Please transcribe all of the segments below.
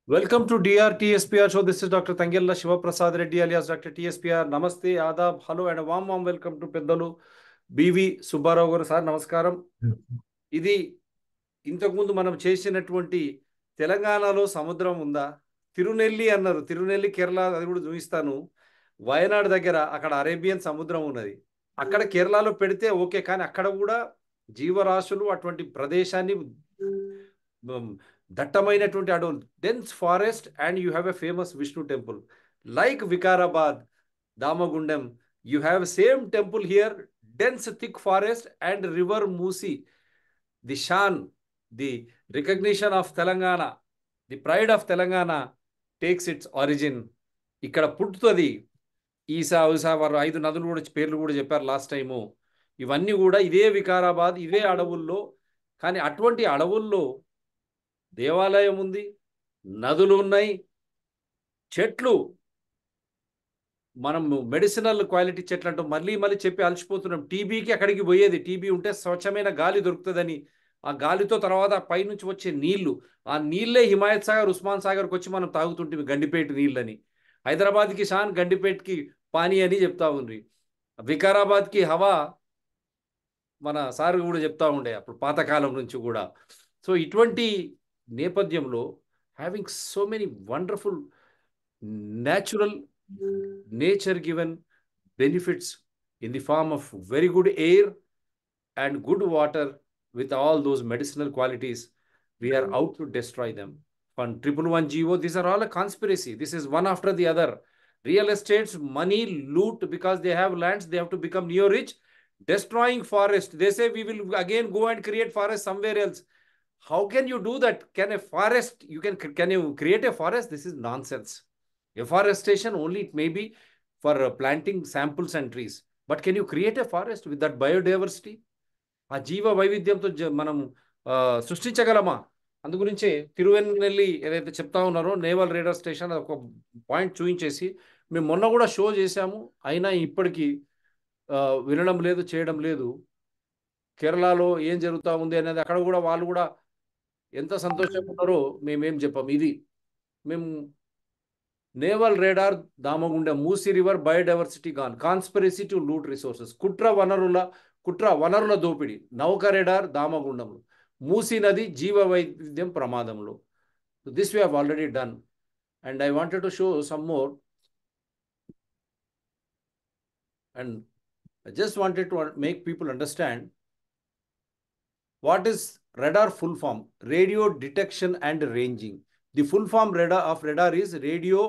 Welcome to DRTSPR show. This is Dr. Tangella Shivaprasad Reddy alias Dr. TSPR. Namaste, Adab, hello and a warm welcome to Peddalu BV Subbarao garu sir. నమస్కారం. ఇది ఇంతకుముందు మనం చేసినటువంటి తెలంగాణలో సముద్రం ఉందా? తిరునెల్లి అన్నారు. తిరునెల్లి కేరళ అది కూడా చూపిస్తాను. వయనాడు దగ్గర అక్కడ అరేబియన్ సముద్రం ఉన్నది. అక్కడ కేరళలో పెడితే ఓకే, కానీ అక్కడ కూడా జీవరాశులు అటువంటి ప్రదేశాన్ని దట్టమైనటువంటి అడవులు, dense forest, and you have a famous Vishnu temple like Vikarabad, Damagundam. You have same temple here, dense thick forest and river Musi. The shan, the recognition of Telangana, the pride of Telangana takes its origin. ఇక్కడ పుట్టుతుంది. ఈసా ఉసా వారు 5 నదులు కూడా పేర్లు కూడా చెప్పారు last time. ఇవన్నీ కూడా ఇదే వికారాబాద్, ఇదే అడవుల్లో. కానీ అటువంటి అడవుల్లో దేవాలయం ఉంది, నదులు ఉన్నాయి, చెట్లు, మనం మెడిసినల్ క్వాలిటీ చెట్లు అంటూ మళ్ళీ మళ్ళీ చెప్పి అలసిపోతున్నాం. టీబీకి అక్కడికి పోయేది, టీబీ ఉంటే స్వచ్ఛమైన గాలి దొరుకుతుందని. ఆ గాలితో తర్వాత పైనుంచి వచ్చే నీళ్లు, ఆ నీళ్ళే హిమాయత్ సాగర్, ఉస్మాన్ సాగర్కి వచ్చి మనం తాగుతుంటే గండిపేట నీళ్ళని. హైదరాబాద్కి షాన్, గండిపేట్కి పానీ అని చెప్తా ఉండ్రి. వికారాబాద్కి హవా మన సార్ కూడా చెప్తా ఉండే అప్పుడు పాతకాలం నుంచి కూడా. సో ఇటువంటి నేపథ్యంలో having so many wonderful natural nature given benefits in the form of very good air and good water with all those medicinal qualities, we are out to destroy them. On 111 GO, these are all a conspiracy. This is one after the other. Real estates, money, loot, because they have lands, they have to become neo-rich. Destroying forest. They say we will again go and create forest somewhere else. How can you do that? Can a forest, can you create a forest? This is nonsense. Afforestation only, it may be for planting samples and trees. But can you create a forest with that biodiversity? ఆ జీవ వైవిధ్యంతో మనం సృష్టించగలమా? అందు గురించే తిరువెన్నెల్లి ఏదైతే చెప్తా ఉన్నారో naval radar station, ఒక పాయింట్ చూపించేసి మేము మొన్న కూడా షో చేశాము. అయినా ఇప్పటికీ వినడం లేదు, చేయడం లేదు. కేరళలో ఏం జరుగుతూ ఉంది అనేది అక్కడ కూడా వాళ్ళు కూడా ఎంత సంతోషంగా ఉన్నారో మేమేం చెప్పాము. ఇది మేము naval radar Damagundam, Musi river biodiversity gone, conspiracy to loot resources, కుట్ర వనరుల దోపిడీ, నౌక రేడార్ దామగుండంలో, మూసీ నది జీవ వైవిధ్యం ప్రమాదంలో. This we have already done, and I wanted to show some more, and I just wanted to make people understand what is radar full form. Radio detection and ranging. The full form radar is radio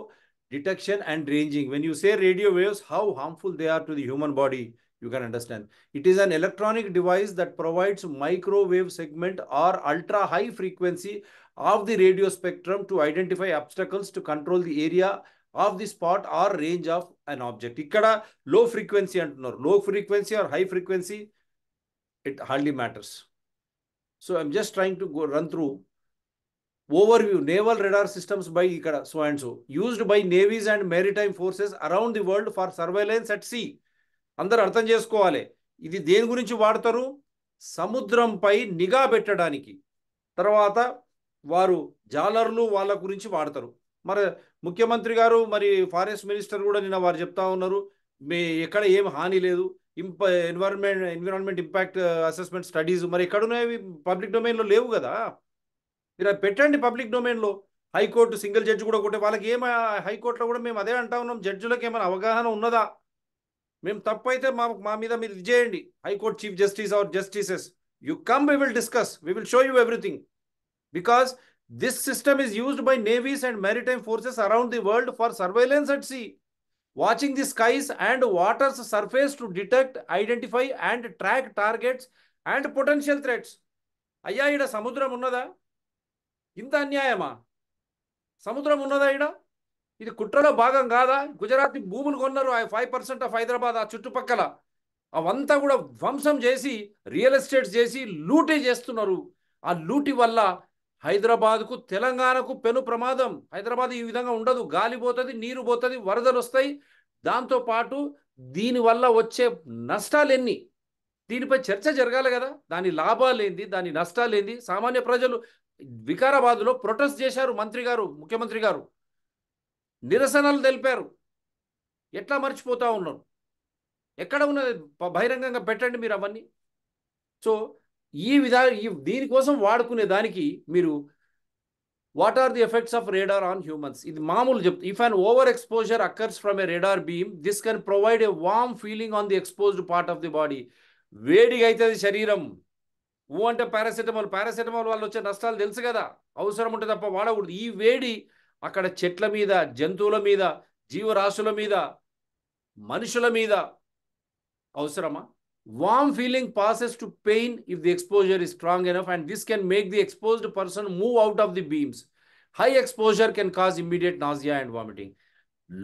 detection and ranging. When you say radio waves, how harmful they are to the human body, you can understand. It is an electronic device that provides microwave segment or ultra high frequency of the radio spectrum to identify obstacles, to control the area of the spot or range of an object. Ikkada low frequency antunnaru. Low frequency or high frequency, it hardly matters. So I'm just trying to run through overview. Naval radar systems by ikkada so and so, used by navies and maritime forces around the world for surveillance at sea. అందరూ అర్థం చేసుకోవాలి, ఇది దేని గురించి వాడతారు? సముద్రంపై నిఘా పెట్టడానికి. తర్వాత వారు జాలర్లు వాళ్ళ గురించి వాడతారు. మరి ముఖ్యమంత్రి గారు, మరి ఫారెస్ట్ మినిస్టర్ కూడా నిన్న వారు చెప్తా ఉన్నారు, ఎక్కడ ఏం హాని లేదు, ఎన్విరాన్మెంట్ ఇంపాక్ట్ అసెస్మెంట్ స్టడీస్ మరి ఎక్కడున్నాయి? పబ్లిక్ డొమైన్లో లేవు కదా. మీరు అది పెట్టండి పబ్లిక్ డొమైన్లో. హైకోర్టు సింగిల్ జడ్జి కూడా కొట్టే వాళ్ళకి హైకోర్టులో కూడా మేము అదే అంటా ఉన్నాం, జడ్జిలకు ఏమైనా అవగాహన ఉన్నదా? మేము తప్పు అయితే మా మీద మీరు ఇది చేయండి. High court chief justice or justices, you come, we will discuss, we will show you everything. Because this system is used by navies and maritime forces around the world for surveillance at sea, watching the skies and water's surface to detect, identify and track targets and potential threats. అయ్యా, ఈడ సముద్రం ఉన్నదా? ఇంత అన్యాయమా? సముద్రం ఉన్నదా ఈడ? ఇది కుట్రలో భాగం కాదా? గుజరాత్ భూములు కొన్నారు 5% ఆఫ్ హైదరాబాద్, ఆ చుట్టుపక్కల అవంతా కూడా ధ్వంసం చేసి రియల్ ఎస్టేట్స్ చేసి లూటీ చేస్తున్నారు. ఆ లూటి వల్ల హైదరాబాద్కు, తెలంగాణకు పెను ప్రమాదం. హైదరాబాద్ ఈ విధంగా ఉండదు. గాలి పోతుంది, నీరు పోతుంది, వరదలు వస్తాయి. దాంతోపాటు దీనివల్ల వచ్చే నష్టాలు ఎన్ని, దీనిపై చర్చ జరగాలి కదా. దాని లాభాలేంది, దాని నష్టాలేంది, సామాన్య ప్రజలు వికారాబాద్లో ప్రొటెస్ట్ చేశారు మంత్రి గారు, ముఖ్యమంత్రి గారు నిరసనలు తెలిపారు. ఎట్లా మర్చిపోతా ఉన్నారు? ఎక్కడ ఉన్నది? బహిరంగంగా పెట్టండి మీరు అవన్నీ. సో దీనికోసం వాడుకునే దానికి మీరు what are the effects of radar on humans, ఇది మామూలు చెప్తా. If an over exposure occurs from a radar beam, this can provide a warm feeling on the exposed part of the body. వేడిగా అవుతుంది శరీరం. అంటే పారాసెటమాల్ వల్ల వచ్చే నష్టాలు తెలుసు కదా, అవసరం ఉంటుంది తప్ప వాడకూడదు. ఈ వేడి అక్కడ చెట్ల మీద, జంతువుల మీద, జీవరాశుల మీద, మనుషుల మీద అవసరమా? Warm feeling passes to pain if the exposure is strong enough, and this can make the exposed person move out of the beams. High exposure can cause immediate nausea and vomiting.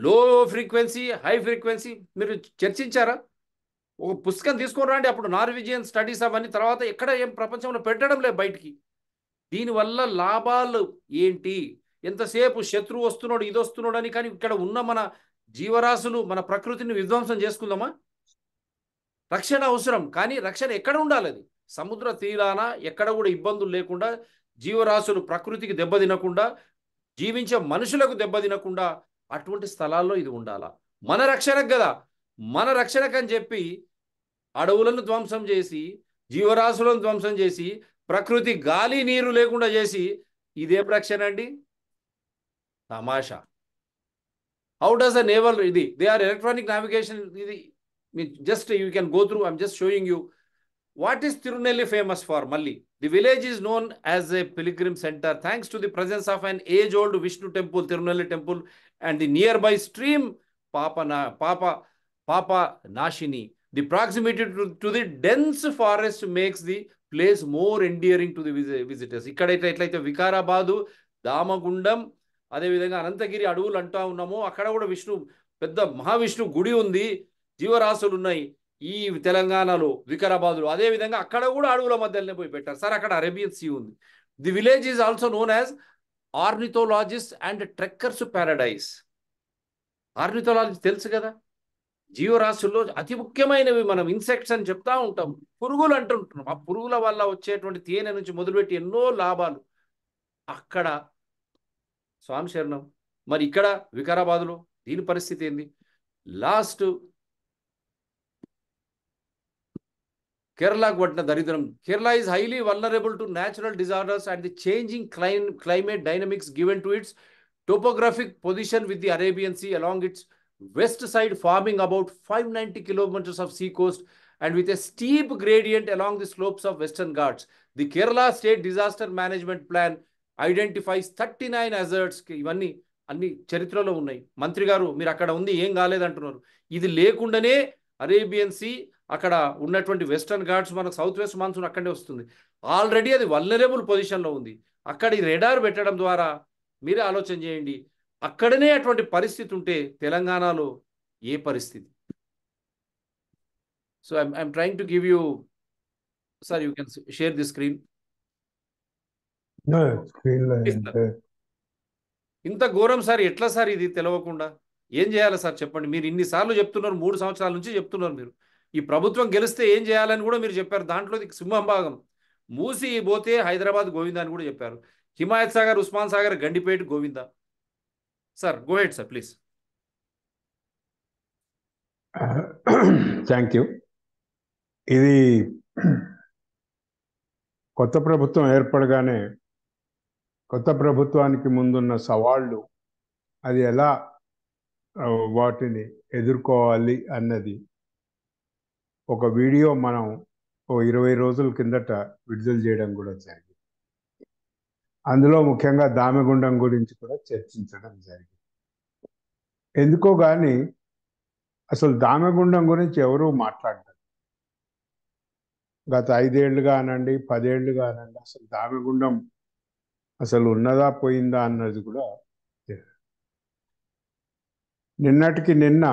Low frequency, high frequency, మీరు చర్చించారా? ఒక పుస్తకం తీసుకొని రండి, అప్పుడు నార్విజియన్ studies అవన్నీ తర్వాత ఎక్కడ ఏం ప్రపంచంలో పెట్టడం లేదు బయటికి. దీనివల్ల లాభాలు ఏంటి? ఎంతసేపు శత్రువు వస్తున్నాడు, ఇది వస్తున్నాడు అని. కానీ ఇక్కడ ఉన్న మన జీవరాశులు, మన ప్రకృతిని విధ్వంసం చేసుకుందామా? రక్షణ అవసరం, కానీ రక్షణ ఎక్కడ ఉండాలి? అది సముద్ర తీరాన ఎక్కడ కూడా ఇబ్బందులు లేకుండా, జీవరాశులు ప్రకృతికి దెబ్బతినకుండా, జీవించే మనుషులకు దెబ్బతినకుండా అటువంటి స్థలాల్లో ఇది ఉండాలా? మన రక్షణకు కదా. మన రక్షణకు అని చెప్పి అడవులను ధ్వంసం చేసి, జీవరాశులను ధ్వంసం చేసి, ప్రకృతి గాలి నీరు లేకుండా చేసి, ఇదేం రక్షణ అండి? తమాషా. హౌ డస్ అ నేవల్, ఇది దే ఆర్ ఎలక్ట్రానిక్ నావిగేషన్. ఇది just you can go through. I'm just showing you what is Tirunelli famous for. Malli, the village is known as a pilgrim center thanks to the presence of an age-old Vishnu temple, Tirunelli temple, and the nearby stream Papa Nashini. The proximity to the dense forest makes the place more endearing to the visitors. ikkadaithe eట్లాయితే వికారాబాదు, దామగుండం, అదే విధంగా అనంతగిరి అడవులు అంటా ఉన్నామో, అక్కడ కూడా విష్ణు, పెద్ద మహావిష్ణు గుడి ఉంది, జీవరాశులు ఉన్నాయి ఈ తెలంగాణలో, వికారాబాద్లో. అదేవిధంగా అక్కడ కూడా అడవుల మధ్యలోనే పోయి పెట్టారు సార్. అక్కడ అరేబియన్ సీ ఉంది. The village is also known as ornithologist and trekkers paradise. Ornithologist తెలుసు కదా, జీవరాశుల్లో అతి ముఖ్యమైనవి మనం ఇన్సెక్ట్స్ అని చెప్తా ఉంటాం, పురుగులు అంటుంటున్నాం. ఆ పురుగుల వల్ల వచ్చేటువంటి తేనె నుంచి మొదలుపెట్టి ఎన్నో లాభాలు అక్కడ. స్వామి శరణం. మరి ఇక్కడ వికారాబాద్లో దీని పరిస్థితి ఏంది? Last Kerala Gvatna Daridram. Kerala is highly vulnerable to natural disorders and the changing climate dynamics given to its topographic position with the Arabian Sea along its west side, forming about 590 kilometers of sea coast and with a steep gradient along the slopes of Western Ghats. The Kerala State Disaster Management Plan identifies 39 hazards. ఇవన్నీ అన్ని చరిత్రలో ఉన్నాయి. మంత్రి గారు మీరు అక్కడ ఉంది ఏం కాలేదంటున్నారు. ఇది లేకుండానే అరేబియన్ సీ, అక్కడ ఉన్నటువంటి వెస్టర్న్ ఘాట్స్, మనకు సౌత్ వెస్ట్ మాన్సూన్ అక్కడే వస్తుంది. ఆల్రెడీ అది వల్నరబుల్ పొజిషన్లో ఉంది. అక్కడ ఈ రెడార్ పెట్టడం ద్వారా మీరే ఆలోచన చేయండి, అక్కడనే అటువంటి పరిస్థితి ఉంటే తెలంగాణలో ఏ పరిస్థితి? So I'm trying to give you, sir you can share the screen. ఇంత ఘోరం సార్, ఎట్లా సార్ ఇది తెలియకుండా? ఏం చేయాలి సార్ చెప్పండి. మీరు ఇన్నిసార్లు చెప్తున్నారు, 3 సంవత్సరాల నుంచి చెప్తున్నారు. మీరు ఈ ప్రభుత్వం గెలిస్తే ఏం చేయాలని కూడా మీరు చెప్పారు. దాంట్లో సింహం భాగం మూసి పోతే హైదరాబాద్ గోవిందా అని కూడా చెప్పారు. Himayat Sagar, Osman Sagar, Gandipet Govinda. Sir go ahead sir please. Thank you. ఇది కొత్త ప్రభుత్వం ఏర్పడగానే కొత్త ప్రభుత్వానికి ముందున్న సవాళ్ళు, అది ఎలా వాటిని ఎదుర్కోవాలి అన్నది ఒక వీడియో మనం 20 రోజుల కిందట విడుదల చేయడం కూడా జరిగింది. అందులో ముఖ్యంగా దామెగుండం గురించి కూడా చర్చించడం జరిగింది. ఎందుకో కానీ అసలు దామెగుండం గురించి ఎవరూ మాట్లాడతారు. గత 5 ఏళ్ళుగా అనండి, 10 ఏళ్ళుగా అనండి, అసలు దామెగుండం అసలు ఉన్నదా పోయిందా అన్నది కూడా. నిన్నటికి నిన్న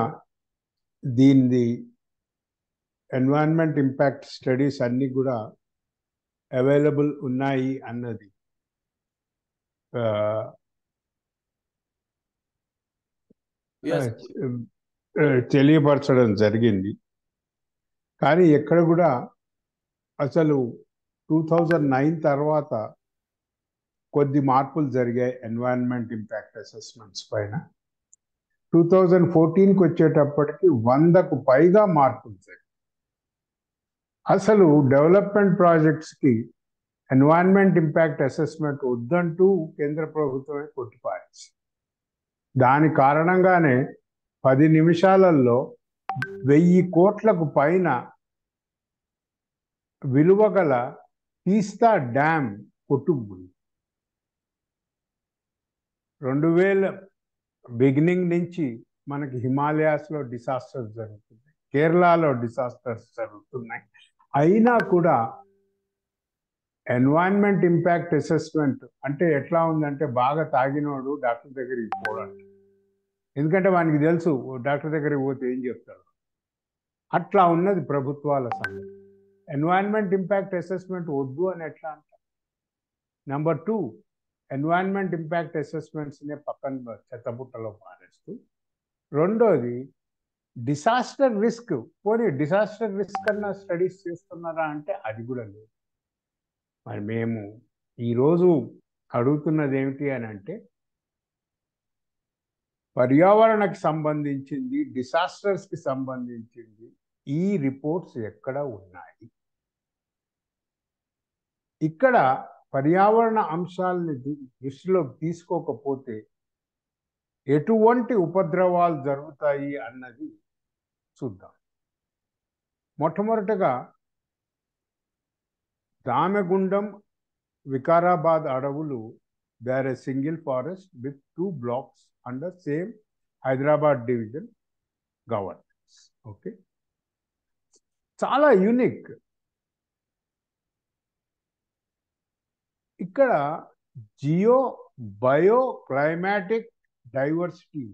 దీనిది ఎన్వైరన్మెంట్ ఇంపాక్ట్ స్టడీస్ అన్నీ కూడా అవైలబుల్ ఉన్నాయి అన్నది తెలియపరచడం జరిగింది. కానీ ఎక్కడ కూడా అసలు 2009 తర్వాత కొద్ది మార్పులు జరిగాయి ఎన్వైరన్మెంట్ ఇంపాక్ట్ అసెస్మెంట్స్ పైన. 2014కి వచ్చేటప్పటికి 100కు పైగా మార్పులు జరిగాయి. అసలు డెవలప్మెంట్ ప్రాజెక్ట్స్కి ఎన్వైరన్మెంట్ ఇంపాక్ట్ అసెస్మెంట్ వద్దంటూ కేంద్ర ప్రభుత్వమే కొట్టిపారేసింది. దాని కారణంగానే 10 నిమిషాలలో 1000 కోట్లకు పైన విలువ గల తీస్తా డ్యామ్ కొట్టుకుపోయింది. 2000 బిగినింగ్ నుంచి మనకి హిమాలయాస్లో డిసాస్టర్స్ జరుగుతున్నాయి, కేరళలో డిసాస్టర్స్ జరుగుతున్నాయి. అయినా కూడా ఎన్వైరన్మెంట్ ఇంపాక్ట్ అసెస్మెంట్ అంటే ఎట్లా ఉందంటే, బాగా తాగినోడు డాక్టర్ దగ్గరికి పోవడానికి, ఎందుకంటే వానికి తెలుసు డాక్టర్ దగ్గరికి పోతే ఏం చెప్తాడు. అట్లా ఉన్నది ప్రభుత్వాల సంగతి. ఎన్వైరన్మెంట్ ఇంపాక్ట్ అసెస్మెంట్ వద్దు అని ఎట్లా అంటారు? నెంబర్ 2, ఎన్వైరన్మెంట్ ఇంపాక్ట్ అసెస్మెంట్స్నే పక్కన చెత్తబుట్టలో పారేస్తూ, రెండోది డిసాస్టర్ రిస్క్, పోనీ డిసాస్టర్ రిస్క్ అన్న స్టడీస్ చేస్తున్నారా అంటే అది కూడా లేదు. మరి మేము ఈరోజు అడుగుతున్నది ఏమిటి అని అంటే, పర్యావరణకు సంబంధించింది, డిసాస్టర్స్కి సంబంధించింది ఈ రిపోర్ట్స్ ఎక్కడ ఉన్నాయి? ఇక్కడ పర్యావరణ అంశాలని దృష్టిలోకి తీసుకోకపోతే ఎటువంటి ఉపద్రవాలు జరుగుతాయి అన్నది చూద్దాం. మొట్టమొదటగా దామెగుండం, వికారాబాద్ అడవులు, they are a single forest with 2 blocks under same Hyderabad division governance. Okay, చాలా యూనిక్. ఇక్కడ జియో బయో క్లైమాటిక్ డైవర్సిటీ,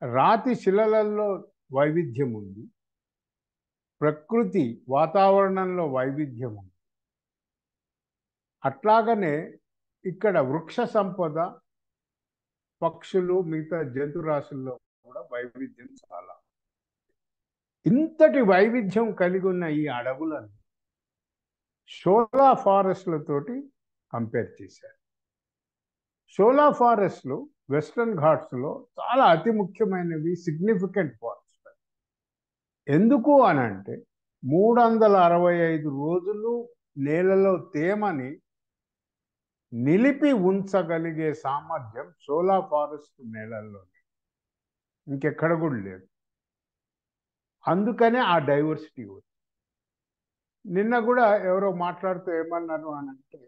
రాతి శిలలలో వైవిధ్యం ఉంది, ప్రకృతి వాతావరణంలో వైవిధ్యం ఉంది. అట్లాగనే ఇక్కడ వృక్ష సంపద, పక్షులు, మిగతా జంతురాశుల్లో కూడా వైవిధ్యం చాలా. ఇంతటి వైవిధ్యం కలిగి ఉన్న ఈ అడవులను షోలా ఫారెస్ట్లతోటి కంపేర్ చేశారు. షోలా ఫారెస్ట్లు వెస్ట్రన్ ఘాట్స్లో చాలా అతి ముఖ్యమైనవి, సిగ్నిఫికెంట్ ఫారెస్ట్. ఎందుకు అని అంటే 365 రోజులు నేలలో తేమని నిలిపి ఉంచగలిగే సామర్థ్యం షోలా ఫారెస్ట్ నేలల్లో ఇంకెక్కడ కూడా లేదు. అందుకనే ఆ డైవర్సిటీ ఉంది. నిన్న కూడా ఎవరో మాట్లాడుతూ ఏమన్నారు అని అంటే,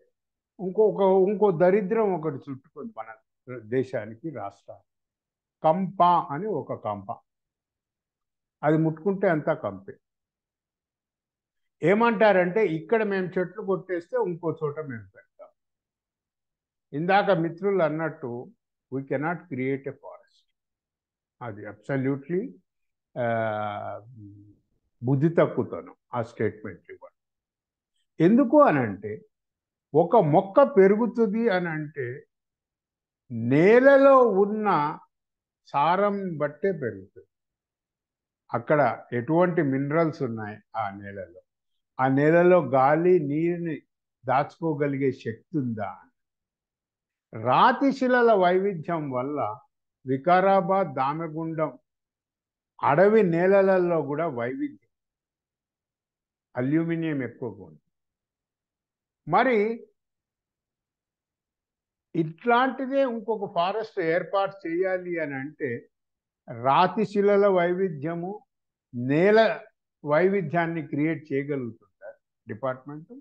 ఇంకో దరిద్రం ఒకటి చుట్టుకుంది మన దేశానికి, రాష్ట్రానికి. కంప అని ఒక కంప, అది ముట్టుకుంటే అంతా కంపే. ఏమంటారంటే, ఇక్కడ మేము చెట్లు కొట్టేస్తే ఇంకో చోట మేము పెడతాం. ఇందాక మిత్రులు అన్నట్టు we cannot create a forest. అది అబ్సల్యూట్లీ బుద్ధి తక్కువతనం ఆ స్టేట్మెంట్ ఇవ్వండి. ఎందుకు అనంటే, ఒక మొక్క పెరుగుతుంది అని అంటే నేలలో ఉన్న సారం బట్టే పెరుగుతుంది. అక్కడ ఎటువంటి మినరల్స్ ఉన్నాయి ఆ నేలలో, ఆ నేలలో గాలి నీరుని దాచుకోగలిగే శక్తి ఉందా? రాతి శిలల వైవిధ్యం వల్ల వికారాబాద్, దామెగుండం అడవి నేలలలో కూడా వైవిధ్యం, అల్యూమినియం ఎక్కువగా ఉంది. మరి ఇట్లాంటిదే ఇంకొక ఫారెస్ట్ ఏర్పాటు చేయాలి అని అంటే రాతి శిలల వైవిధ్యము, నేల వైవిధ్యాన్ని క్రియేట్ చేయగలుగుతుంటారు డిపార్ట్మెంట్.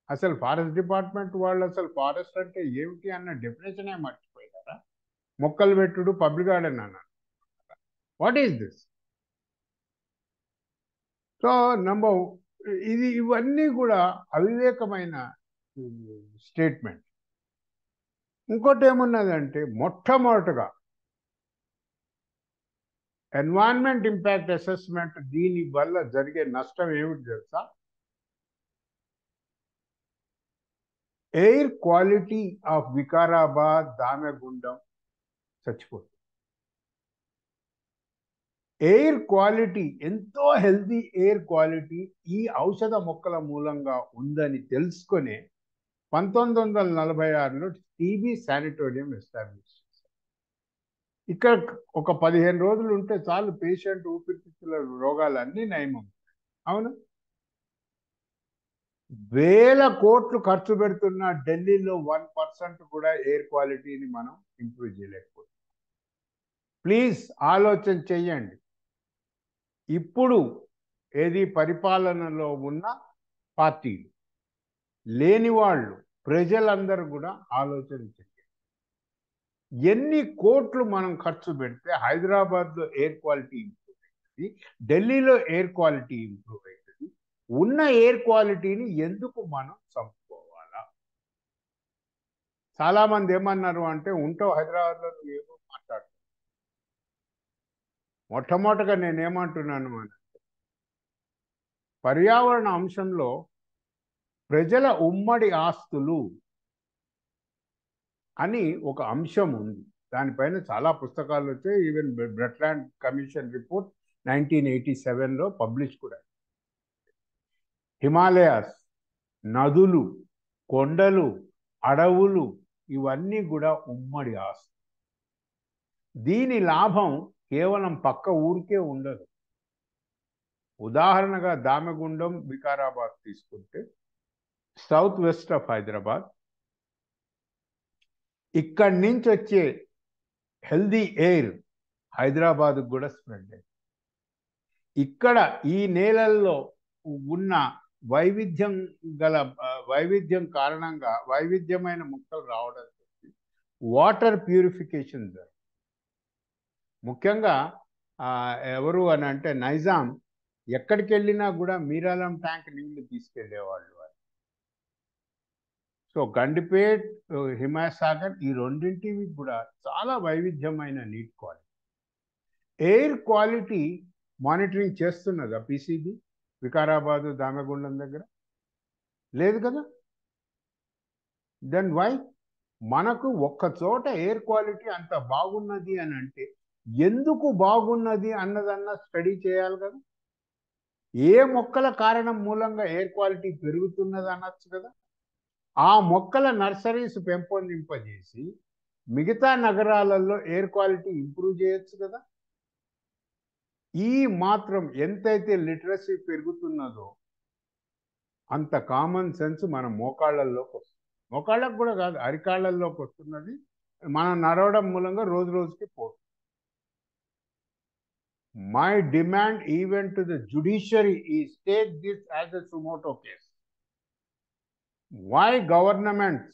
అసలు ఫారెస్ట్ డిపార్ట్మెంట్ వాళ్ళు అసలు ఫారెస్ట్ అంటే ఏమిటి అన్న డెఫినేషనే మర్చిపోయారా? మొక్కలు పెట్టుడు, పబ్లిక్ గార్డెన్ అన్నారు. What is this? సో ఇవన్నీ కూడా అవివేకమైన స్టేట్మెంట్. ఇంకోటి ఏమున్నదంటే, మొట్టమొదటగా ఎన్వైరన్మెంట్ ఇంపాక్ట్ అసెస్మెంట్ దీని వల్ల జరిగే నష్టం ఏమిటి తెలుసా? ఎయిర్ క్వాలిటీ ఆఫ్ వికారాబాద్, దామెగుండం చచ్చిపోతుంది. ఎయిర్ క్వాలిటీ, ఎంతో హెల్తీ ఎయిర్ క్వాలిటీ ఈ ఔషధ మొక్కల మూలంగా ఉందని తెలుసుకొని 1946లో టీబీ శానిటోరియం ఎస్టాబ్లిష్ చేశారు. ఇక్కడ ఒక 15 రోజులు ఉంటే చాలు పేషెంట్ ఊపిరితిత్తుల రోగాలన్నీ నయం. అవును, వేల కోట్లు ఖర్చు పెడుతున్న ఢిల్లీలో 1% కూడా ఎయిర్ క్వాలిటీని మనం ఇంప్రూవ్ చేయలేకపోతున్నాం. ప్లీజ్ ఆలోచన చెయ్యండి. ఇప్పుడు ఏది పరిపాలనలో ఉన్న పార్టీలు లేని వాళ్ళు ప్రజలందరూ కూడా ఆలోచన చేయండి. ఎన్ని కోట్లు మనం ఖర్చు పెడితే హైదరాబాద్లో ఎయిర్ క్వాలిటీ ఇంప్రూవ్ అవుతుంది, ఢిల్లీలో ఎయిర్ క్వాలిటీ ఇంప్రూవ్ అవుతుంది. ఉన్న ఎయిర్ క్వాలిటీని ఎందుకు మనం చంపుకోవాలా? చాలామంది ఏమన్నారు అంటే, ఉంటావు హైదరాబాద్లో, ఏమో మాట్లాడుతున్నావు. మొట్టమొదటగా నేనేమంటున్నాను అంటే, పర్యావరణ అంశంలో ప్రజల ఉమ్మడి ఆస్తులు అని ఒక అంశం ఉంది. దానిపైన చాలా పుస్తకాలు వచ్చాయి. ఈవెన్ బ్రట్లాండ్ కమిషన్ రిపోర్ట్ 1987లో పబ్లిష్ కూడా. హిమాలయాస్, నదులు, కొండలు, అడవులు ఇవన్నీ కూడా ఉమ్మడి ఆస్తి. దీని లాభం కేవలం పక్క ఊరికే ఉండదు. ఉదాహరణగా దామగుండం, వికారాబాద్ తీసుకుంటే సౌత్ వెస్ట్ ఆఫ్ హైదరాబాద్, ఇక్కడి నుంచి వచ్చే హెల్దీ ఎయిర్ హైదరాబాద్కు కూడా స్ప్రెడ్ అయింది. ఇక్కడ ఈ నేలల్లో ఉన్న వైవిధ్యం కారణంగా వైవిధ్యమైన మొక్కలు రావడం వాటర్ ప్యూరిఫికేషన్ జరుగుతుంది. ముఖ్యంగా ఎవరు అని అంటే నైజాం ఎక్కడికి వెళ్ళినా కూడా మీరాలం ట్యాంక్ నీళ్లు తీసుకెళ్లేవాళ్ళు. సో గండిపేట్, హిమాయసాగర్ ఈ రెండింటివి కూడా చాలా వైవిధ్యమైన నీటి క్వాలిటీ. ఎయిర్ క్వాలిటీ మానిటరింగ్ చేస్తున్నదా పీసీబీ వికారాబాదు, దామగుండం దగ్గర? లేదు కదా. Then why? మనకు ఒక్క చోట ఎయిర్ క్వాలిటీ అంత బాగున్నది అని అంటే ఎందుకు బాగున్నది అన్నదన్నా స్టడీ చేయాలి కదా. ఏ మొక్కల కారణం మూలంగా ఎయిర్ క్వాలిటీ పెరుగుతున్నది అనొచ్చు కదా. ఆ మొక్కల నర్సరీస్ పెంపొందింపజేసి మిగతా నగరాలలో ఎయిర్ క్వాలిటీ ఇంప్రూవ్ చేయొచ్చు కదా. ఈ మాత్రం ఎంతైతే లిటరసీ పెరుగుతున్నదో అంత కామన్ సెన్స్ మన మోకాళ్ళల్లోకి వస్తుంది. మోకాళ్ళకు కూడా కాదు, అరికాళ్ళల్లోకి వస్తున్నది. మనం నడవడం మూలంగా రోజు రోజుకి పోతుంది. My demand even to the judiciary is take this as a sumoto case. Why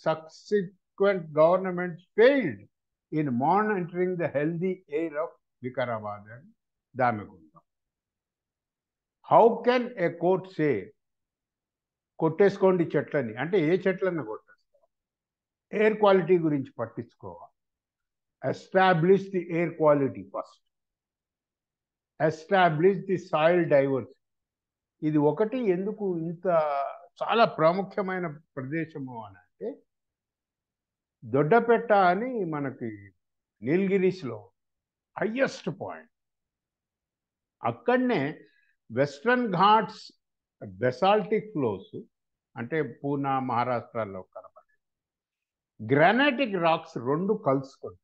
subsequent governments failed in monitoring the healthy air of Vikarabad and Damagundam? How can a court say, కొట్టేసుకోండి చెట్లని అంటే ఏ చెట్లన్నా కొట్టేస్తాం, air quality గురించి పట్టించుకోవాలి? Establish the air quality first, establish the soil diversity. ఇది ఒకటి ఎందుకు ఇంత చాలా ప్రాముఖ్యమైన ప్రదేశము అని అంటే, దొడ్డపెట్ట అని మనకి నీలగిరీస్లో హయ్యెస్ట్ పాయింట్. అక్కడనే వెస్ట్రన్ ఘాట్స్ బెసాల్టిక్ ఫ్లోస్ అంటే పూనా, మహారాష్ట్రలో కనబడే గ్రానైటిక్ రాక్స్ రెండు కలుసుకుంటాయి.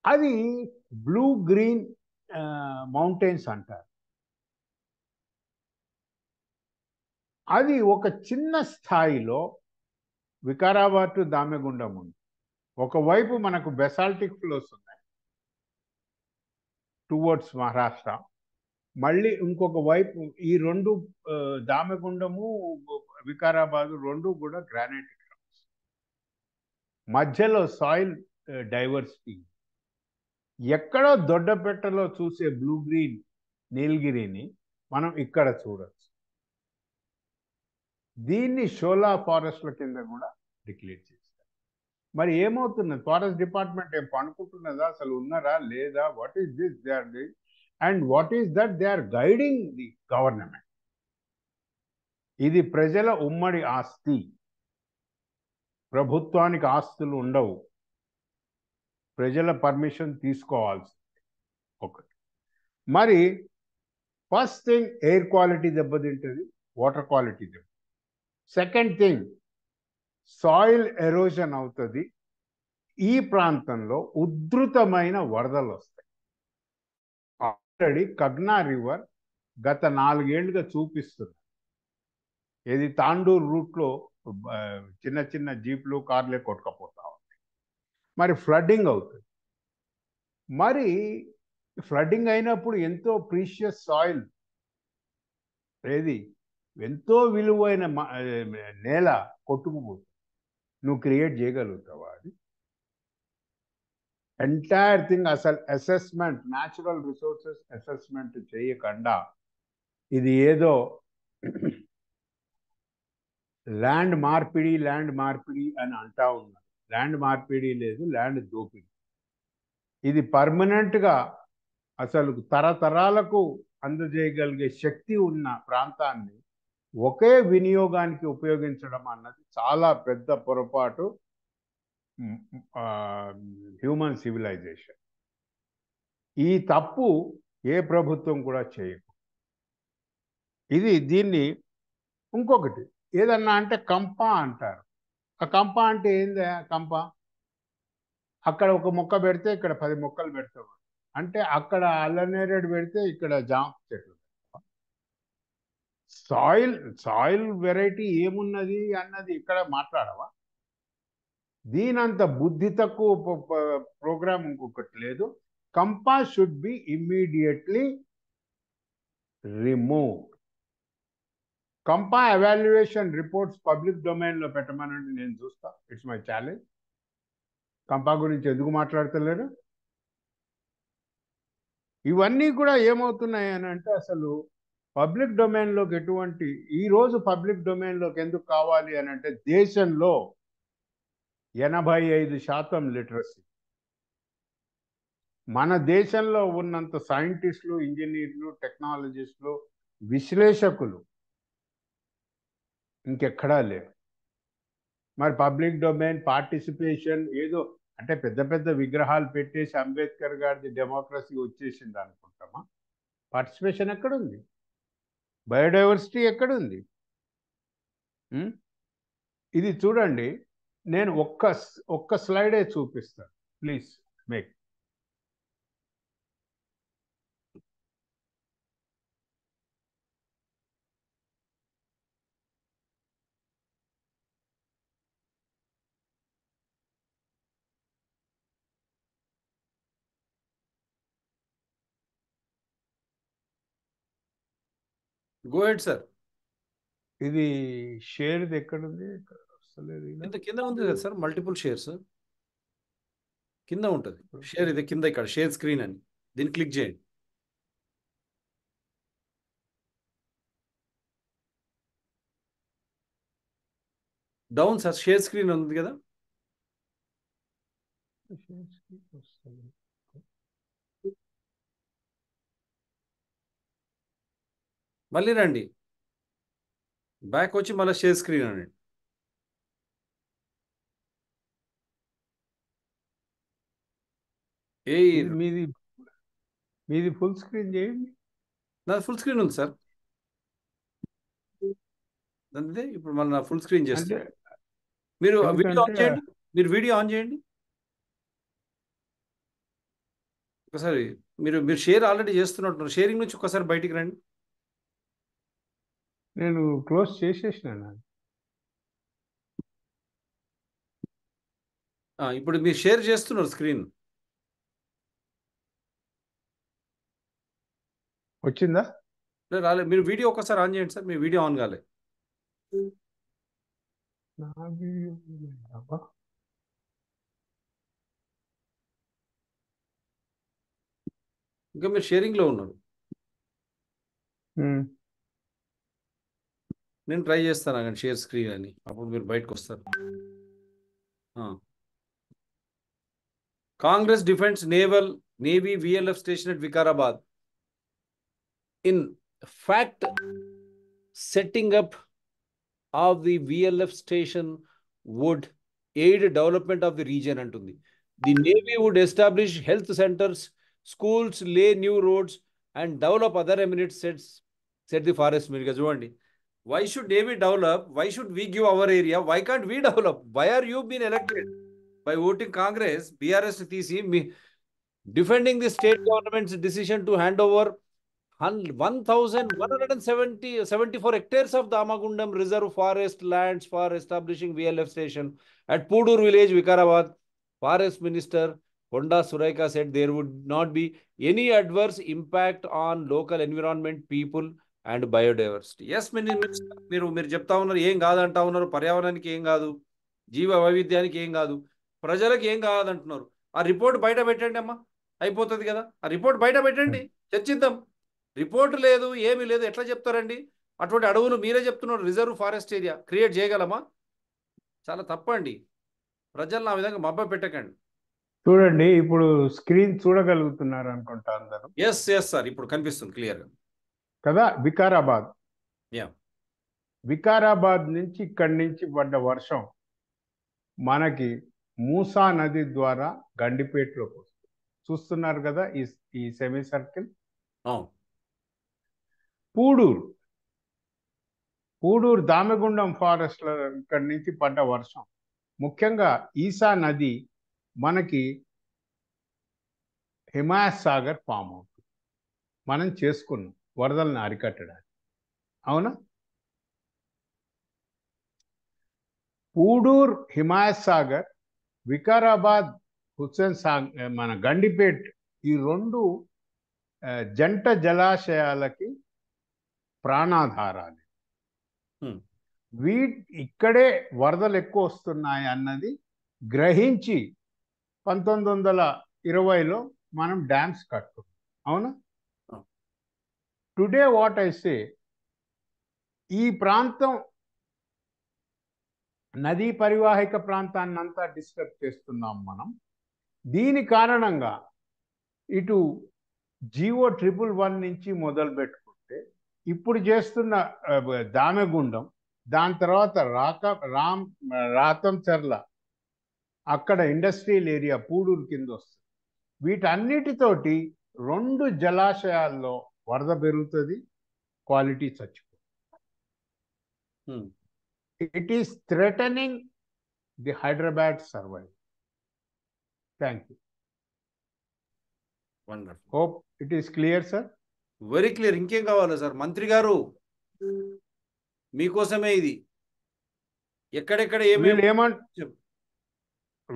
అది బ్లూ గ్రీన్ మౌంటైన్స్ అంటారు. అది ఒక చిన్న స్థాయిలో వికారాబాద్ టు దామెగుండం ఉంది. ఒకవైపు మనకు బెసాల్టిక్ ఫ్లోస్ ఉన్నాయి టువర్డ్స్ మహారాష్ట్ర, మళ్ళీ ఇంకొక వైపు ఈ రెండు దామెగుండము, వికారాబాదు రెండు కూడా గ్రానైటిక్ రాక్స్. మధ్యలో సాయిల్ డైవర్సిటీ. ఎక్కడో దొడ్డపెట్టలో చూసే బ్లూ గ్రీన్ నీలగిరిని మనం ఇక్కడ చూడొచ్చు. దీన్ని షోలా ఫారెస్ట్ల కింద కూడా డిక్లేర్ చేస్తారు. మరి ఏమవుతున్నది? ఫారెస్ట్ డిపార్ట్మెంట్ ఏం పనుకుంటున్నదా? అసలు ఉన్నారా లేదా? What is this they are doing and what is that they are guiding the government? ఇది ప్రజల ఉమ్మడి ఆస్తి. ప్రభుత్వానికి ఆస్తులు ఉండవు, ప్రజల పర్మిషన్ తీసుకోవాల్సింది ఒకటి. మరి ఫస్ట్ థింగ్ ఎయిర్ క్వాలిటీ దెబ్బతింటుంది, వాటర్ క్వాలిటీ దెబ్బతింటుంది. సెకండ్ థింగ్, సాయిల్ ఎరోజన్ అవుతుంది. ఈ ప్రాంతంలో ఉధృతమైన వరదలు వస్తాయి. ఆల్రెడీ కగ్నా రివర్ గత 4 ఏళ్లుగా చూపిస్తుంది. ఏది తాండూర్ రూట్లో చిన్న చిన్న జీప్లు కార్లే కొట్టుకపోతా ఉంటాయి. మరి ఫ్లడ్డింగ్ అవుతుంది. మరి ఫ్లడ్డింగ్ అయినప్పుడు ఎంతో ప్రీషియస్ సాయిల్, ఏది ఎంతో విలువైన నేల కొట్టుకుపోతుంది. నువ్వు క్రియేట్ చేయగలుగుతావా? అది ఎంటైర్ థింగ్ అసలు అసెస్మెంట్, న్యాచురల్ రిసోర్సెస్ అసెస్మెంట్ చేయకుండా ఇది ఏదో ల్యాండ్ మార్పిడి అని అంటా ఉన్నారు. ల్యాండ్ మార్పిడి లేదు, ల్యాండ్ దోపిడీ. ఇది పర్మనెంట్గా అసలు తరతరాలకు అందజేయగలిగే శక్తి ఉన్న ప్రాంతాన్ని ఒకే వినియోగానికి ఉపయోగించడం అన్నది చాలా పెద్ద పొరపాటు హ్యూమన్ సివిలైజేషన్. ఈ తప్పు ఏ ప్రభుత్వం కూడా చేయకు. దీన్ని ఇంకొకటి ఏదన్నా అంటే కంప అంటారు. ఆ కంప అంటే ఏందా? కంప అక్కడ ఒక మొక్క పెడితే ఇక్కడ 10 మొక్కలు పెడతాం. అంటే అక్కడ అల్లనేరేడు పెడితే ఇక్కడ జామ చెట్లు. సాయిల్ వెరైటీ ఏమున్నది అన్నది ఇక్కడ మాట్లాడవా? దీనంత బుద్ధి తక్కువ ప్రోగ్రామ్ ఇంకొకటి లేదు. CAMPA should be immediately remove. CAMPA evaluation reports public డొమైన్లో పెట్టమనండి, నేను చూస్తా. It's my challenge. కంపా గురించి ఎందుకు మాట్లాడతలేరు? ఇవన్నీ కూడా ఏమవుతున్నాయి అని అంటే అసలు పబ్లిక్ డొమైన్లోకి ఎటువంటి, ఈరోజు పబ్లిక్ డొమైన్లోకి ఎందుకు కావాలి అని అంటే దేశంలో 85% లిటరసీ. మన దేశంలో ఉన్నంత సైంటిస్టులు, ఇంజనీర్లు, టెక్నాలజిస్టులు, విశ్లేషకులు ఇంకెక్కడా లేరు. మరి పబ్లిక్ డొమైన్ పార్టిసిపేషన్ ఏదో అంటే పెద్ద పెద్ద విగ్రహాలు పెట్టేసి అంబేద్కర్ గారిది డెమోక్రసీ వచ్చేసింది అనుకుంటామా? పార్టిసిపేషన్ ఎక్కడుంది? బయోడైవర్సిటీ ఎక్కడుంది? ఇది చూడండి, నేను ఒక్క స్లైడే చూపిస్తాను. Please make. Go ahead sir. ఇది షేర్ ఎక్కడుంది? కింద ఉంది కదా సార్, మల్టిపుల్ షేర్స్ కింద ఉంటుంది. షేర్ ఇది కింద, ఇక్కడ షేర్ స్క్రీన్ అని, దీన్ని క్లిక్ చేయండి. డౌన్ సార్, షేర్ స్క్రీన్ ఉంది కదా. మళ్ళీ రండి, బ్యాక్ వచ్చి మళ్ళీ షేర్ స్క్రీన్ అనండి. మీది ఫుల్ స్క్రీన్ చేయండి. నాది ఫుల్ స్క్రీన్ ఉంది సార్. అంతే, ఇప్పుడు మన ఫుల్ స్క్రీన్ చేస్తే మీరు వీడియో ఆన్ చేయండి. వీడియో ఆన్ చేయండి ఒకసారి. మీరు షేర్ ఆల్రెడీ చేస్తున్నట్టున్నారు. షేరింగ్ నుంచి ఒకసారి బయటికి రండి. నేను క్లోజ్ చేసేసినా. ఇప్పుడు మీరు షేర్ చేస్తున్నారు స్క్రీన్. వచ్చిందా? రాలేదు. మీరు వీడియో ఒకసారి ఆన్ చేయండి సార్. మీ వీడియో ఆన్ కాలే. ఇంకా మీరు షేరింగ్లో ఉన్నారు. నేను ట్రై చేస్తాను కానీ షేర్ స్క్రీన్ అని, అప్పుడు మీరు బయటకు వస్తారు. Congress defends navy VLF station at Vikarabad. In fact, setting up of the VLF station would aid development of the region అంటుంది. The Navy would establish health centers, schools, lay new roads and develop other amenities, said the forest minister. చూడండి, Why should they be develop? Why should we give our area? Why can't we develop? Why are you being elected? By voting Congress, BRS తీసి defending the state government's decision to hand over 1,174 hectares of Damagundam Reserve Forest lands for establishing VLF station at Pudur village, Vikarabad. Forest Minister Honda Suraika said there would not be any adverse impact on local environment, people and biodiversity. Yes, మీరు చెప్తా ఉన్నారు ఏం కాదంటా ఉన్నారు, పర్యావరణానికి ఏం కాదు, జీవ వైవిధ్యానికి ఏం కాదు, ప్రజలకు ఏం కాదంటున్నారు. ఆ రిపోర్ట్ బయట పెట్టండి అమ్మా, అయిపోతుంది కదా. ఆ రిపోర్ట్ బయట పెట్టండి, చర్చిద్దాం. రిపోర్ట్ లేదు, ఏమీ లేదు, ఎట్లా చెప్తారండి? అటువంటి అడవులు మీరే చెప్తున్నారు రిజర్వ్ ఫారెస్ట్ ఏరియా క్రియేట్ చేయగలమా? చాలా తప్పండి. ప్రజలను ఆ విధంగా మబ్బ పెట్టకండి. చూడండి, ఇప్పుడు స్క్రీన్ చూడగలుగుతున్నారు అనుకుంటా అందరూ. ఎస్ సార్, ఇప్పుడు కనిపిస్తుంది క్లియర్ కదా. వికారాబాద్, యా, వికారాబాద్ నుంచి ఇక్కడి నుంచి పడ్డ వర్షం మనకి మూసా నది ద్వారా గండిపేటలోకి వస్తుంది. చూస్తున్నారు కదా ఈ సెమీ సర్కిల్. పూడూరు దామెగుండం ఫారెస్ట్ లో ఇక్కడి నుంచి పడ్డ వర్షం, ముఖ్యంగా ఈసా నది మనకి హిమాయత్ సాగర్ ఫామ్ అవుతుంది. మనం చేసుకున్నాం వరదలను అరికట్టడానికి, అవునా? పూడూరు, హిమాయత్ సాగర్, వికారాబాద్, హుస్సేన్ సాగర్, మన గండిపేట్, ఈ రెండు జంట జలాశయాలకి ప్రాణాధారాలు. ఇక్కడే వరదలు ఎక్కువ వస్తున్నాయి అన్నది గ్రహించి 1920లో మనం డ్యామ్స్ కట్టుకున్నాం, అవునా? టుడే వాట్ ఐ సే, ఈ ప్రాంతం నదీ పరివాహిక ప్రాంతాన్ని అంతా డిస్టర్బ్ చేస్తున్నాం మనం. దీని కారణంగా ఇటు GO111 నుంచి మొదలు పెట్టుకుంటే ఇప్పుడు చేస్తున్న దామెగుండం, దాని తర్వాత రాతంచర్ల, అక్కడ ఇండస్ట్రియల్ ఏరియా పూడూరు కింద వస్తుంది. వీటన్నిటితోటి రెండు జలాశయాల్లో వరద పెరుగుతుంది, క్వాలిటీ చచ్చిపోతుంది. It is threatening the Hyderabad survival. Thank you. Wonderful. Hope it is clear, sir. Very clear. ఇంకేం కావాలి సార్? మంత్రి గారు మీకోసమే ఇది. ఎక్కడెక్కడ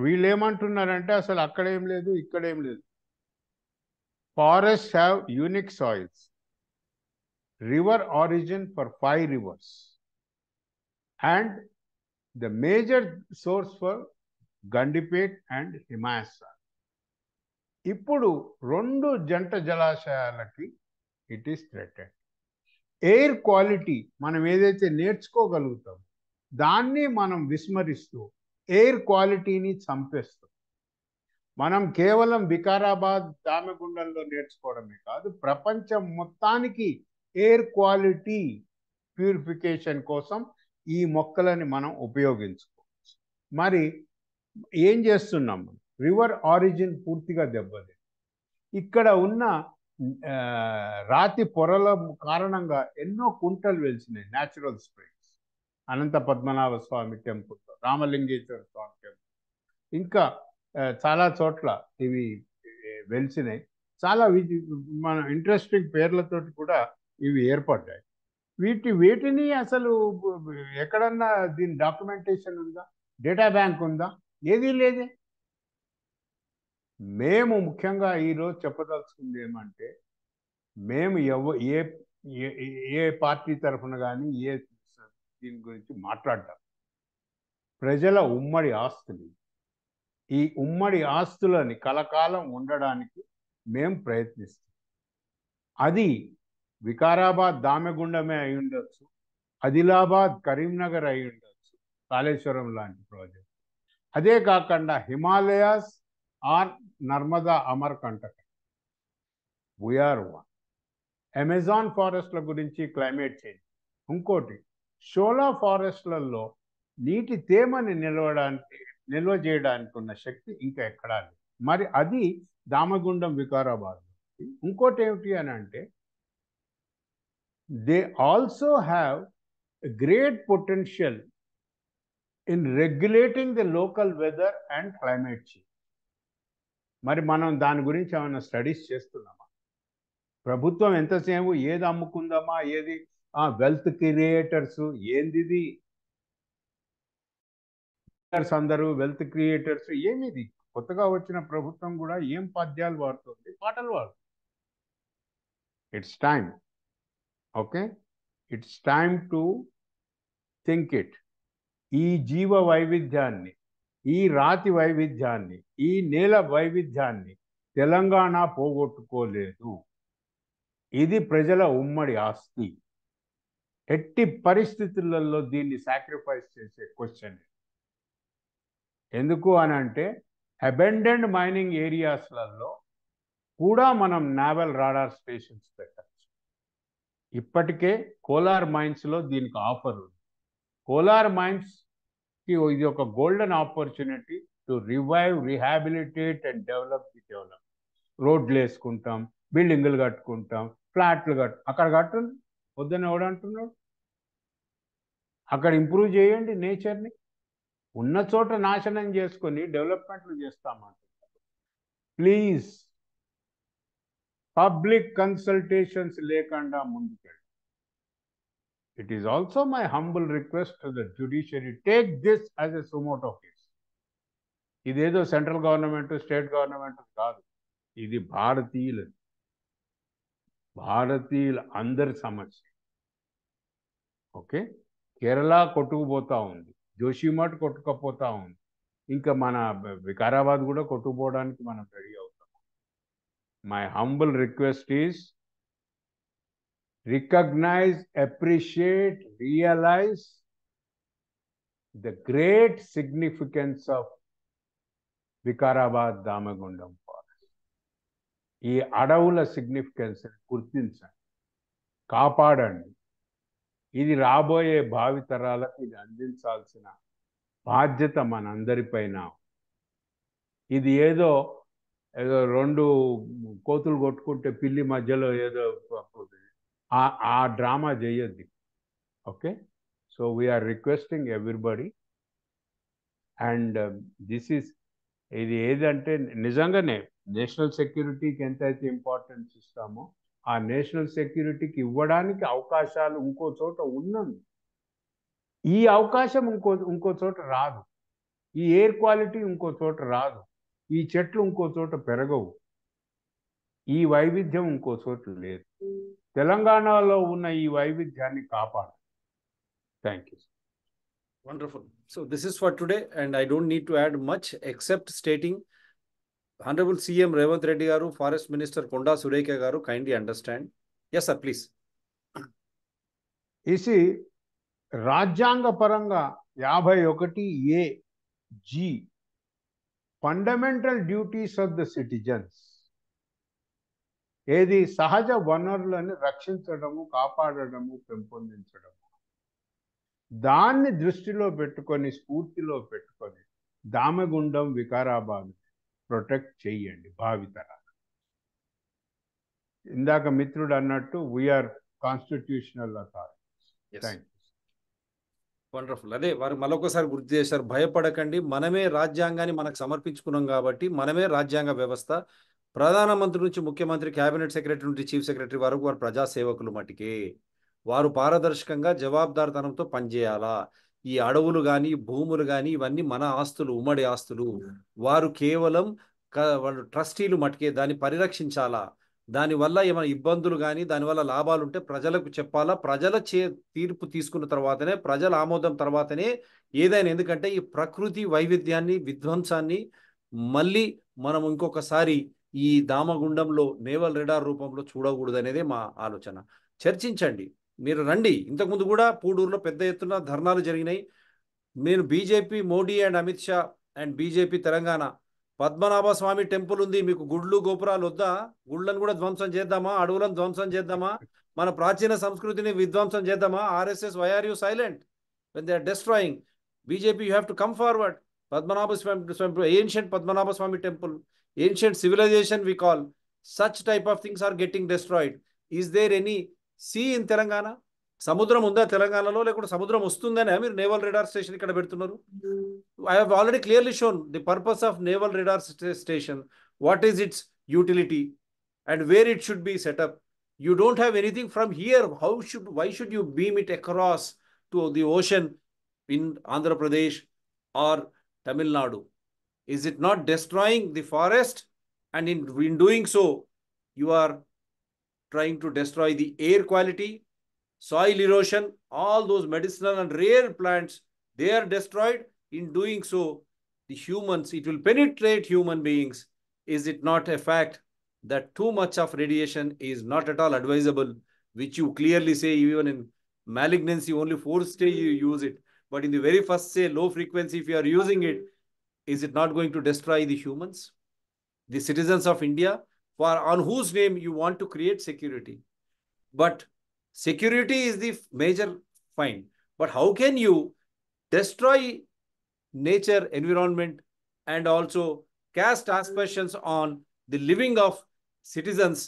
వీళ్ళు ఏమంటున్నారంటే అసలు అక్కడ ఏం లేదు, ఇక్కడ ఏం లేదు. Forests have unique soils. River origin for 5 rivers. And the major source for Gandipet and Himayat. ఇప్పుడు రెండు జంట జలాశయాలకి it is threatened. Air quality మనం ఏదైతే నేర్చుకోగలుగుతాం దాన్ని మనం విస్మరిస్తూ ఎయిర్ క్వాలిటీని చంపేస్తాం. మనం కేవలం వికారాబాద్, దామెగుండంలో నేర్చుకోవడమే కాదు, ప్రపంచం మొత్తానికి ఎయిర్ క్వాలిటీ ప్యూరిఫికేషన్ కోసం ఈ మొక్కలని మనం ఉపయోగించుకోవచ్చు. మరి ఏం చేస్తున్నాం? రివర్ ఆరిజిన్ పూర్తిగా దెబ్బతింది. ఇక్కడ ఉన్న రాతి పొరల కారణంగా ఎన్నో కుంటలు వెలిసినాయి. Natural springs, Anantha Padmanabha Swamy temple, Ramalingeswara స్వామి టెంపుల్, ఇంకా చాలా చోట్ల ఇవి వెలిసినాయి. చాలా మన ఇంట్రెస్టింగ్ పేర్లతోటి కూడా ఇవి ఏర్పడ్డాయి. వీటిని అసలు ఎక్కడన్నా దీని డాక్యుమెంటేషన్ ఉందా? డేటా బ్యాంక్ ఉందా? ఏదీ లేదే. మేము ముఖ్యంగా ఈరోజు చెప్పదలుచుకుంది ఏమంటే, మేము ఏ పార్టీ తరఫున కానీ దీని గురించి మాట్లాడ్డాం. ప్రజల ఉమ్మడి ఆస్తులు, ఈ ఉమ్మడి ఆస్తులని కలకాలం ఉండడానికి మేము ప్రయత్నిస్తాం. అది వికారాబాద్, దామెగుండమే అయి ఉండొచ్చు, ఆదిలాబాద్, కరీంనగర్ అయి ఉండొచ్చు, కాళేశ్వరం లాంటి ప్రాజెక్ట్. అదే కాకుండా Himalayas or Narmada Amarkantak, we are. Amazon ఫారెస్ట్ల గురించి క్లైమేట్ చేంజ్. ఇంకోటి, షోలా ఫారెస్ట్లలో నీటి తేమని నిల్వ చేయడానికి ఉన్న శక్తి ఇంకా ఎక్కడా లేదు. మరి అది దామగుండం, వికారాబాద్. ఇంకోటి ఏమిటి అని అంటే, they also have great potential in regulating the local weather and climate change. మరి మనం దాని గురించి ఏమైనా స్టడీస్ చేస్తున్నామా? ప్రభుత్వం ఎంతసేపు ఏది అమ్ముకుందామా, ఏది వెల్త్ క్రియేటర్స్, ఏందిది అందరూ వెల్త్ క్రియేటర్స్, ఏమిది కొత్తగా వచ్చిన ప్రభుత్వం కూడా ఏం పద్యాలు వాడుతుంది, పాటలు వాడుతుంది. It's time, okay, it's time to think it. ఈ జీవ వైవిధ్యాన్ని, ఈ రాతి వైవిధ్యాన్ని, ఈ నేల వైవిధ్యాన్ని తెలంగాణ పోగొట్టుకోలేదు. ఇది ప్రజల ఉమ్మడి ఆస్తి. ఎట్టి పరిస్థితులలో దీన్ని సాక్రిఫైస్ చేసే క్వశ్చన్. ఎందుకు అని అంటే అబెండెండ్ మైనింగ్ ఏరియాస్లలో కూడా మనం నావల్ రాడార్ స్టేషన్స్ పెట్టచ్చు. ఇప్పటికే కోలార్ మైన్స్లో దీనికి ఆఫర్ ఉంది. కోలార్ మైన్స్కి ఇది ఒక golden opportunity to revive, rehabilitate and develop the develop. రోడ్లు వేసుకుంటాం, బిల్డింగులు కట్టుకుంటాం, ఫ్లాట్లు అక్కడ కట్టండి, వద్దని ఎవడు అంటున్నాడు? అక్కడ ఇంప్రూవ్ చేయండి నేచర్ని. ఉన్న చోట నాశనం చేసుకొని డెవలప్మెంట్లు చేస్తామంటున్నారు. ప్లీజ్ పబ్లిక్ కన్సల్టేషన్స్ లేకుండా ముందుకెళ్ళి. It is also my humble request to the judiciary, take this as a suo motu case. ఇదేదో సెంట్రల్ గవర్నమెంట్, స్టేట్ గవర్నమెంట్ కాదు, ఇది భారతీయుల అందరి సమస్య. ఓకే, కేరళ కొట్టుకుపోతా ఉంది, జోషిమఠ్ కొట్టుకపోతా ఉంది, ఇంకా మన వికారాబాద్ కూడా కొట్టుకుపోవడానికి మనం రెడీ అవుతాం. My humble request is recognise, appreciate, realise the great significance of Vikarabad Damagundam forest. ఈ అడవుల సిగ్నిఫికెన్స్ గుర్తించండి, కాపాడండి. ఇది రాబోయే భావితరాలకు ఇది అందించాల్సిన బాధ్యత మనందరిపైన. ఇది ఏదో రెండు కోతులు కొట్టుకుంటే పిల్లి మధ్యలో ఏదో ఆ డ్రామా చేయొద్దు. Okay, so we are requesting everybody. And ఇది ఏదంటే నిజంగానే నేషనల్ సెక్యూరిటీకి ఎంతైతే ఇంపార్టెన్స్ ఇస్తామో ఆ నేషనల్ సెక్యూరిటీకి ఇవ్వడానికి అవకాశాలు ఇంకో చోట ఉన్నది. ఈ అవకాశం ఇంకో చోట రాదు. ఈ ఎయిర్ క్వాలిటీ ఇంకో చోట రాదు. ఈ చెట్లు ఇంకో చోట పెరగవు. ఈ వైవిధ్యం ఇంకో చోట లేదు. తెలంగాణలో ఉన్న ఈ వైవిధ్యాన్ని కాపాడు. Thank you. Wonderful. So this is for today, and I don't need to add much except stating Honorable CM Revanth Reddy garu, Forest Minister Konda Surekha garu, kindly understand. Yes, sir, please. ఇసి రాజ్యాంగ పరంగా 51A(G) fundamental duties of the citizens, ఏది సహజ వనరులను రక్షించడము, కాపాడడము, పెంపొందించడము, దాన్ని దృష్టిలో పెట్టుకొని, స్ఫూర్తిలో పెట్టుకొని Damagundam, Vikarabad protect చేయండి భావితరాలు. ఇందాక మిత్రుడు అన్నట్టు we are constitutional authorities. Thank you. Wonderful. అదే వారు మరొకసారి గుర్తు చేశారు, భయపడకండి, మనమే రాజ్యాంగాన్ని మనకు సమర్పించుకున్నాం కాబట్టి మనమే రాజ్యాంగ వ్యవస్థ. ప్రధానమంత్రి నుంచి ముఖ్యమంత్రి, క్యాబినెట్ సెక్రటరీ నుంచి చీఫ్ సెక్రటరీ వరకు వారు ప్రజాసేవకులు మటుకే. వారు పారదర్శకంగా జవాబుదారితనంతో పనిచేయాలా. ఈ అడవులు కానీ, భూములు కానీ ఇవన్నీ మన ఆస్తులు, ఉమ్మడి ఆస్తులు. వారు కేవలం వాళ్ళు ట్రస్టీలు మటుకే దాన్ని పరిరక్షించాలా. దానివల్ల ఏమైనా ఇబ్బందులు కానీ, దానివల్ల లాభాలు ఉంటే ప్రజలకు చెప్పాలా. ప్రజల తీర్పు తీసుకున్న తర్వాతనే, ప్రజల ఆమోదం తర్వాతనే ఏదైనా. ఎందుకంటే ఈ ప్రకృతి వైవిధ్యాన్ని, విధ్వంసాన్ని మళ్ళీ మనం ఇంకొకసారి ఈ దామగుండంలో నేవల్ రాడార్ రూపంలో చూడకూడదు అనేది మా ఆలోచన. చర్చించండి, మీరు రండి. ఇంతకుముందు కూడా పూడూరులో పెద్ద ఎత్తున ధర్నాలు జరిగినాయి. నేను BJP, Modi and Amit Shah and BJP Telangana, Padmanabha Swamy temple ఉంది, మీకు గుళ్ళు గోపురాలు వద్దా? గుళ్ళను కూడా ధ్వంసం చేద్దామా? అడవులను ధ్వంసం చేద్దామా? మన ప్రాచీన సంస్కృతిని విధ్వంసం చేద్దామా? RSS, why are you silent when they are destroying? BJP, you have to come forward. Padmanabha Swami, ancient Padmanabha Swami temple, ancient civilization we call, such type of things are getting destroyed. Is there any sea in Telangana? సముద్రం ఉందా తెలంగాణలో, లేకుంటే సముద్రం వస్తుందనే మీరు naval radar station ఇక్కడ పెడుతున్నారు? I have already clearly shown the purpose of naval radar station, what is its utility and where it should be set up. You don't have anything from here. Why should you beam it across to the ocean in Andhra Pradesh or Tamil Nadu? Is it not destroying the forest? And in doing so, you are trying to destroy the air quality, soil erosion, all those medicinal and rare plants, they are destroyed. In doing so, the humans, it will penetrate human beings. Is it not a fact that too much of radiation is not at all advisable, which you clearly say even in malignancy, only 4th stage you use it. But in the very first say low frequency, if you are using it, is it not going to destroy the humans, the citizens of India, on whose name you want to create security? But security is the major find. But how can you destroy nature, environment, and also cast aspersions on the living of citizens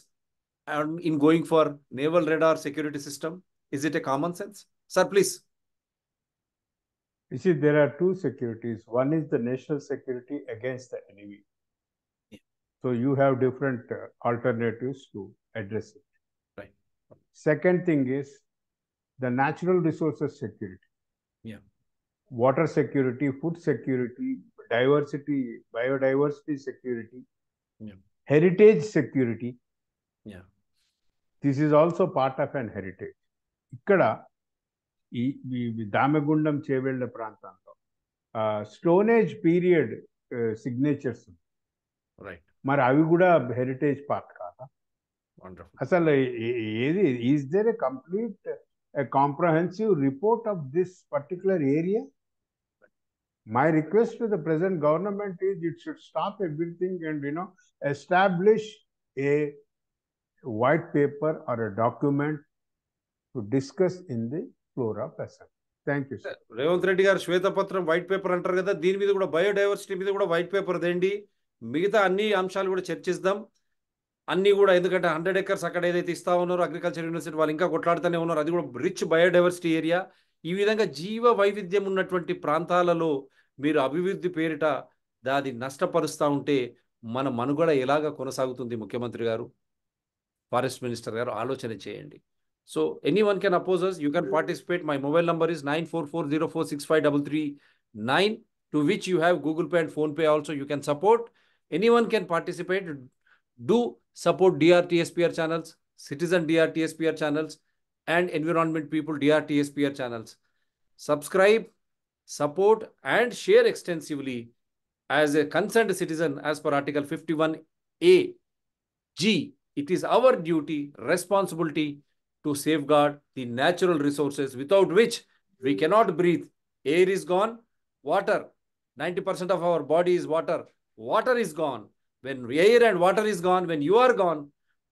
in going for naval radar security system? Is it a common sense? Sir, please. You see, there are two securities. One is the national security against the enemy. Yeah. So you have different alternatives to address it. Right. Second thing is the natural resources security. Yeah. Water security, food security, diversity, biodiversity security, Yeah. heritage security. Yeah. This is also part of an heritage. ఇక్కడ ఈ దామెగుండం చేవెళ్ల ప్రాంతంలో stone age period signatures, right, మరి అవి కూడా heritage part కాదా? అసలు ఏది, is there a complete comprehensive report of this particular area? My request to the present government is it should stop everything and establish a white paper or a document to discuss in the floor of assembly. Thank you, sir. Revanth Reddy గారు శ్వేతపత్రం white paper అంటారు కదా, దీని మీద కూడా biodiversity మీద కూడా white paper దేండి. మిగతా అన్ని అంశాలు కూడా చర్చిద్దాం. అన్నీ కూడా, ఎందుకంటే 100 acres అక్కడ ఏదైతే ఇస్తా ఉన్నారో అగ్రికల్చర్ యూనివర్సిటీ వాళ్ళు ఇంకా కొట్లాడుతూనే ఉన్నారు. అది కూడా రిచ్ బయోడైవర్సిటీ ఏరియా. ఈ విధంగా జీవ వైవిధ్యం ఉన్నటువంటి ప్రాంతాలలో మీరు అభివృద్ధి పేరిట దాది నష్టపరుస్తూ ఉంటే మన మనుగడ ఎలాగా కొనసాగుతుంది? ముఖ్యమంత్రి గారు, ఫారెస్ట్ మినిస్టర్ గారు ఆలోచన చేయండి. So anyone can oppose us. You can participate. My mobile number is 9440465339, to which you have Google Pay and Phone Pay also. You can support. Anyone can participate. Do support DRTSPR channels, Citizen DRTSPR channels, and Environment People DRTSPR channels. Subscribe, support, and share extensively as a concerned citizen as per Article 51A(G). It is our duty, responsibility to safeguard the natural resources without which we cannot breathe. Air is gone, water, 90% of our body is water. Water is gone. When air and water is gone, when you are gone,